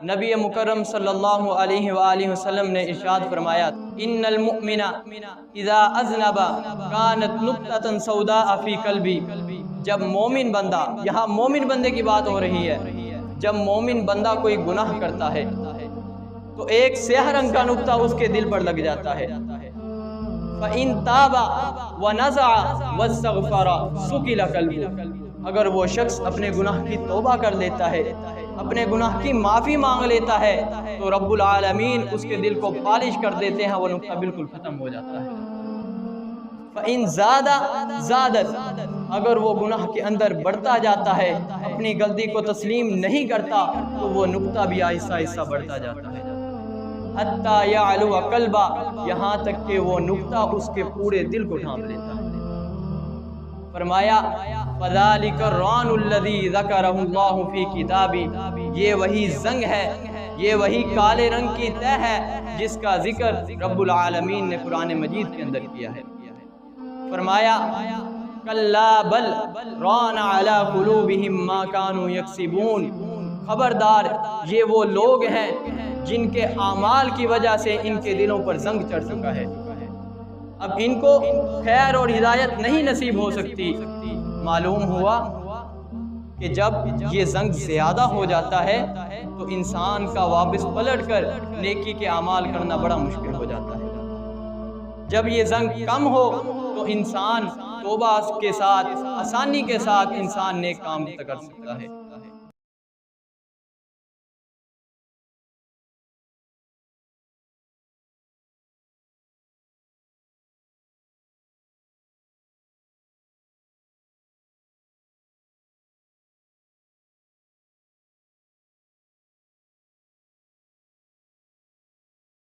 نبی مکرم صلی اللہ علیہ وآلہ وسلم نے ارشاد فرمایا ان المؤمن اذا اذنب كانت نقطة سوداء فی قلبی، جب مومن بندہ، یہاں مومن بندے کی بات ہو رہی ہے، جب مومن بندہ کوئی گناہ کرتا ہے تو ایک سیاہ رنگ کا نقطہ اس کے دل پر لگ جاتا ہے، فَإِن تَابَ وَنَزَعَ وَاسْتَغْفَرَ سُقِلَ قَلْبُهُ، اگر وہ شخص اپنے گناہ کی توبہ کر لیتا ہے، اپنے گناہ کی معافی مانگ لیتا ہے، تو رب العالمین اس کے دل کو پالش کر دیتے ہیں، وہ نقطہ بالکل ختم ہو جاتا ہے۔ فَإِن زَادَ زَادَتْ، اگر وہ گناہ کے اندر بڑھتا جاتا ہے، اپنی غلطی کو تسلیم نہیں کرتا، تو وہ نقطہ بھی آہستہ آہستہ بڑھتا جاتا ہے، حَتَّى يَعْلُوَ قَلْبَهُ، یہاں تک کہ وہ نقطہ اس کے پورے دل کو ڈھانپ لیتا ہے۔ فرمایا فَذَلِكَ الرَّانُ الَّذِي ذَكَرَهُ اللَّهُ فِي كِتَابِهِ، یہ وہی زنگ ہے، یہ وہی کالے رنگ کی تہ ہے جس کا ذکر رب العالمین نے قرآن مجید کے اندر کیا ہے۔ فرمایا کَلَّا بَلْ رَانَ عَلَى قُلُوبِهِمْ مَا كَانُوا يَكْسِبُونَ، خبردار یہ وہ لوگ ہیں جن کے اعمال کی وجہ سے ان کے دلوں پر زنگ چڑھ چکا ہے، اب ان کو خیر اور ہدایت نہیں نصیب ہو سکتی۔ معلوم ہوا کہ جب یہ زنگ زیادہ ہو جاتا ہے تو انسان کا واپس پلٹ کر نیکی کے اعمال کرنا بڑا مشکل ہو جاتا ہے۔ جب یہ زنگ کم ہو تو انسان توبہ کے ساتھ آسانی کے ساتھ انسان نیک کام کر سکتا ہے۔